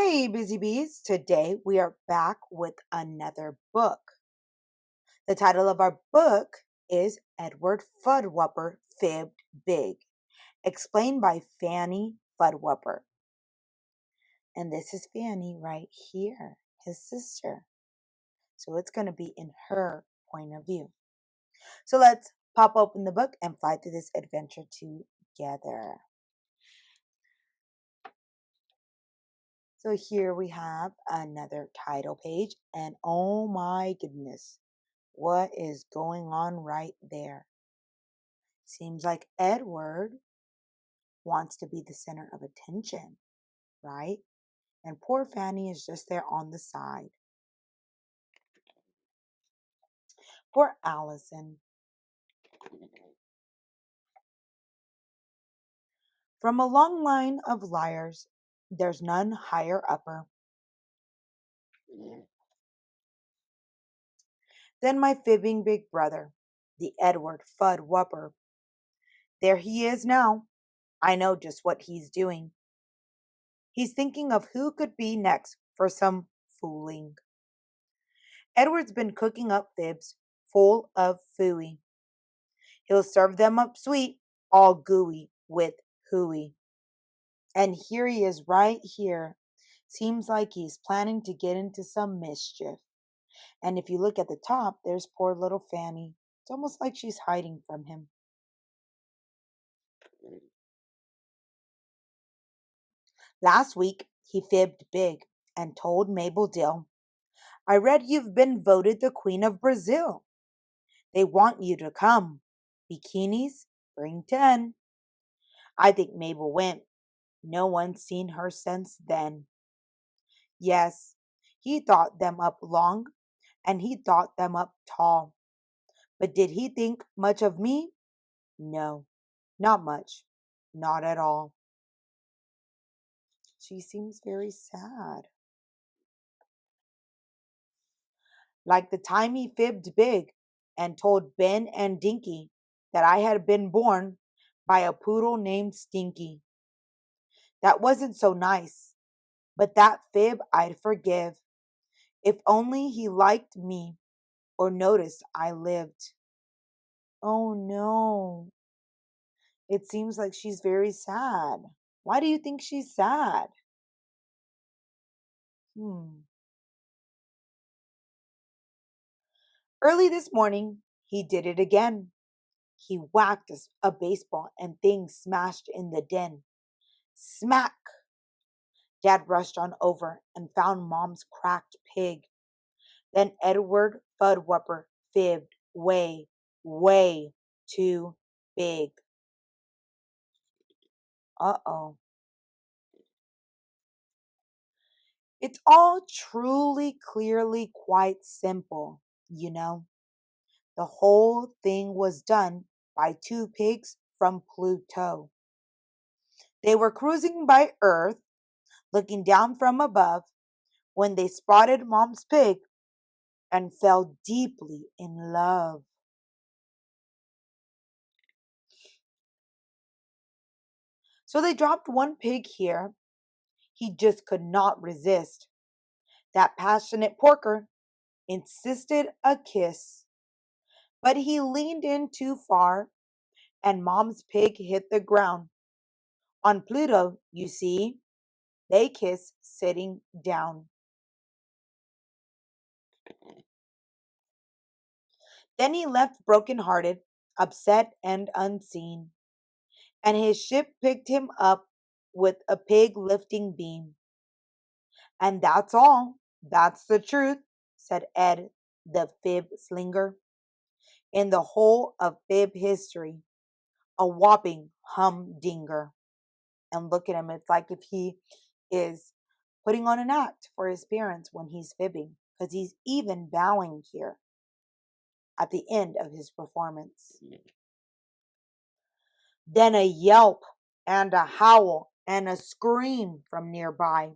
Hey, busy bees. Today we are back with another book. The title of our book is Edwurd Fudwupper, Fibbed Big, explained by Fanny Fudwupper. And this is Fanny right here, his sister. So it's going to be in her point of view. So let's pop open the book and fly through this adventure together. So here we have another title page, and oh my goodness, what is going on right there? Seems like Edward wants to be the center of attention, right? And poor Fanny is just there on the side. Poor Allison. From a long line of liars, there's none higher upper than my fibbing big brother, the Edwurd Fudwupper. There he is now. I know just what he's doing. He's thinking of who could be next for some fooling. Edward's been cooking up fibs full of fooey. He'll serve them up sweet, all gooey with hooey. And here he is right here. Seems like he's planning to get into some mischief. And if you look at the top, there's poor little Fanny. It's almost like she's hiding from him. Last week, he fibbed big and told Mabel Dill, I read you've been voted the Queen of Brazil. They want you to come. Bikinis, bring 10. I think Mabel went. No one's seen her since then. Yes, he thought them up long, and he thought them up tall. But did he think much of me? No, not much. Not at all. She seems very sad. Like the time he fibbed big and told Ben and Dinky that I had been born by a poodle named Stinky. That wasn't so nice, but that fib I'd forgive, if only he liked me or noticed I lived. Oh no. It seems like she's very sad. Why do you think she's sad? Early this morning, he did it again. He whacked a baseball and things smashed in the den. Smack! Dad rushed on over and found Mom's cracked pig. Then Edwurd Fudwupper fibbed way, way too big. Uh-oh. It's all truly, clearly quite simple, you know. The whole thing was done by two pigs from Pluto. They were cruising by Earth, looking down from above, when they spotted Mom's pig and fell deeply in love. So they dropped one pig here. He just could not resist. That passionate porker insisted a kiss, but he leaned in too far and Mom's pig hit the ground. On Pluto, you see, they kiss sitting down. Then he left broken-hearted, upset and unseen, and his ship picked him up with a pig lifting beam. And that's all. That's the truth, said Ed, the fib slinger. In the whole of fib history, a whopping humdinger. And look at him. It's like if he is putting on an act for his parents when he's fibbing, because he's even bowing here at the end of his performance. Then a yelp and a howl and a scream from nearby.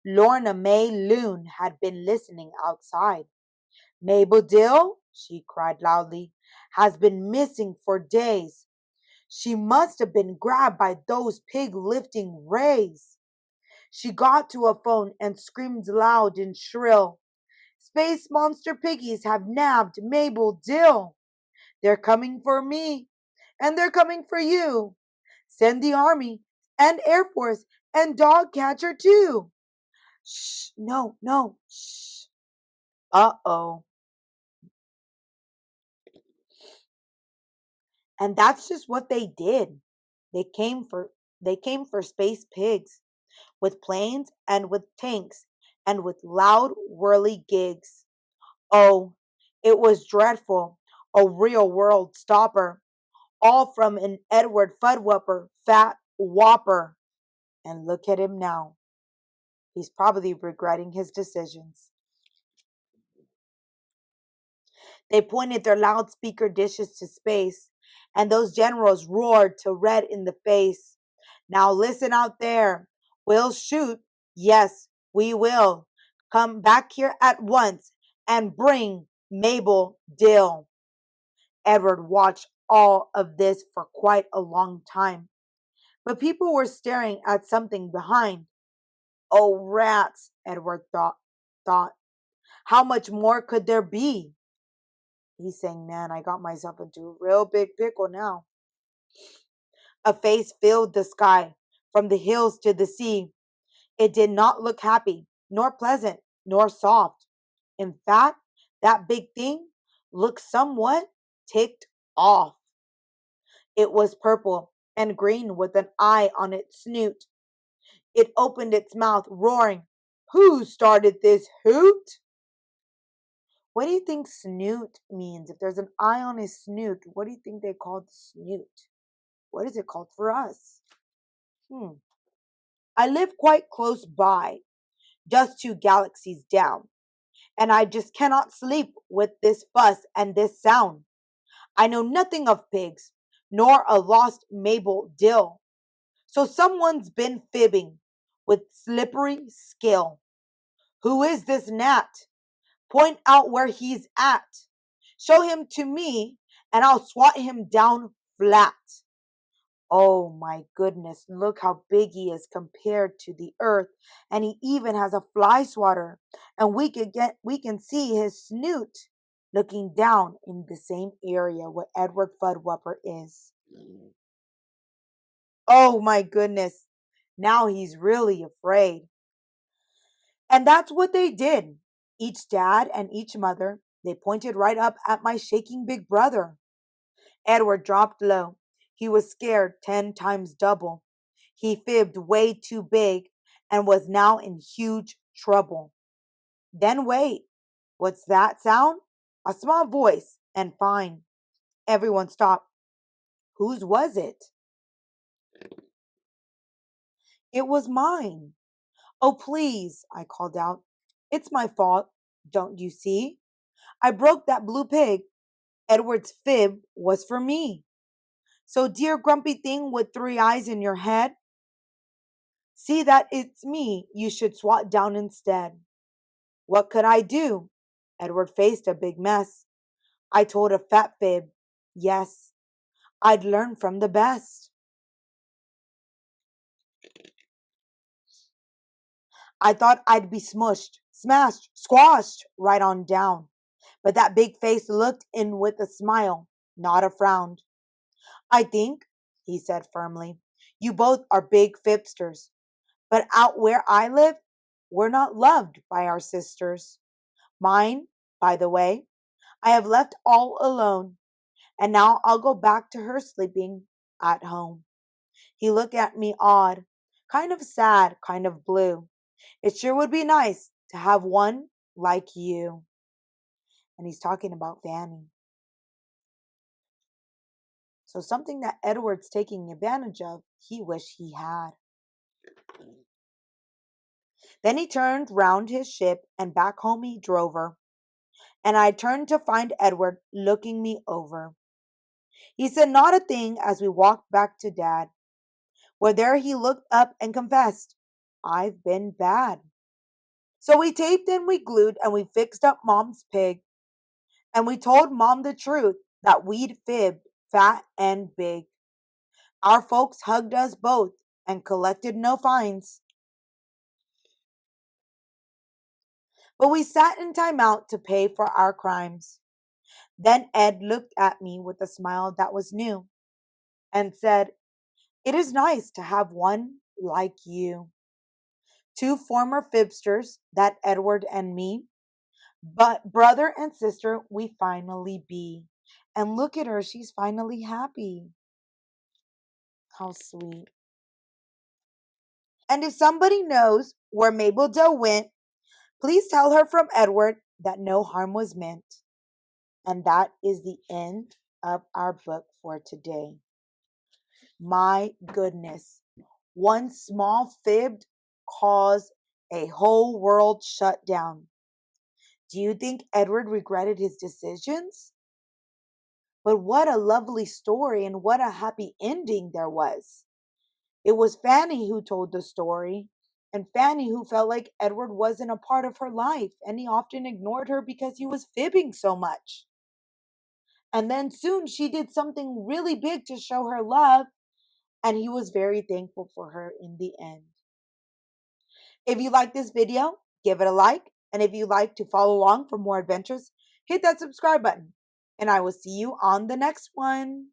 Lorna May Loon had been listening outside. Mabel Dill, she cried loudly, has been missing for days. She must have been grabbed by those pig-lifting rays. She got to a phone and screamed loud and shrill. Space monster piggies have nabbed Mabel Dill. They're coming for me, and they're coming for you. Send the army and Air Force and dog catcher too. Shh, no, no, shh. Uh-oh. And that's just what they did. They came for they came for space pigs with planes and with tanks and with loud whirly gigs. Oh, it was dreadful. A real world stopper. All from an Edwurd Fudwupper fat whopper. And look at him now. He's probably regretting his decisions. They pointed their loudspeaker dishes to space, and those generals roared to Red in the face. Now listen out there. We'll shoot. Yes, we will. Come back here at once and bring Mabel Dill. Edward watched all of this for quite a long time, but people were staring at something behind. Oh, rats, Edward thought. How much more could there be? He's saying, man, I got myself into a real big pickle now. A face filled the sky, from the hills to the sea. It did not look happy, nor pleasant, nor soft. In fact, that big thing looked somewhat ticked off. It was purple and green with an eye on its snoot. It opened its mouth, roaring, "Who started this hoot?" What do you think snoot means? If there's an eye on his snoot, what do you think they called the snoot? What is it called for us? I live quite close by, just 2 galaxies down, and I just cannot sleep with this fuss and this sound. I know nothing of pigs, nor a lost Mabel Dill. So someone's been fibbing with slippery skill. Who is this gnat? Point out where he's at. Show him to me, and I'll swat him down flat. Oh my goodness, look how big he is compared to the earth. And he even has a fly swatter. And we can see his snoot looking down in the same area where Edwurd Fudwupper is. Oh my goodness. Now he's really afraid. And that's what they did. Each dad and each mother, they pointed right up at my shaking big brother. Edward dropped low. He was scared 10 times double. He fibbed way too big and was now in huge trouble. Then wait, what's that sound? A small voice and fine. Everyone stopped. Whose was it? It was mine. Oh, please, I called out. It's my fault. Don't you see? I broke that blue pig. Edward's fib was for me. So, dear grumpy thing with 3 eyes in your head, see that it's me you should swat down instead. What could I do? Edward faced a big mess. I told a fat fib, yes, I'd learn from the best. I thought I'd be smushed, smashed, squashed right on down. But that big face looked in with a smile, not a frown. I think, he said firmly, you both are big fibsters. But out where I live, we're not loved by our sisters. Mine, by the way, I have left all alone, and now I'll go back to her sleeping at home. He looked at me odd, kind of sad, kind of blue. It sure would be nice to have one like you. And he's talking about Fanny. So something that Edward's taking advantage of, he wished he had. Then he turned round his ship and back home he drove her. And I turned to find Edward looking me over. He said not a thing as we walked back to Dad, where there he looked up and confessed, I've been bad. So we taped and we glued and we fixed up Mom's pig. And we told Mom the truth that we'd fibbed fat and big. Our folks hugged us both and collected no fines. but we sat in timeout to pay for our crimes. Then Ed looked at me with a smile that was new and said, "It is nice to have one like you." Two former fibsters, that Edward and me, but brother and sister we finally be. And look at her, she's finally happy. How sweet. And if somebody knows where Mabel Doe went, please tell her from Edward that no harm was meant. And that is the end of our book for today. My goodness. One small fib caused a whole world shut down. Do you think Edward regretted his decisions? But what a lovely story and what a happy ending there was. It was Fanny who told the story, and Fanny who felt like Edward wasn't a part of her life and he often ignored her because he was fibbing so much. And then soon she did something really big to show her love, and he was very thankful for her in the end. If you like this video, give it a like. And if you'd like to follow along for more adventures, hit that subscribe button. And I will see you on the next one.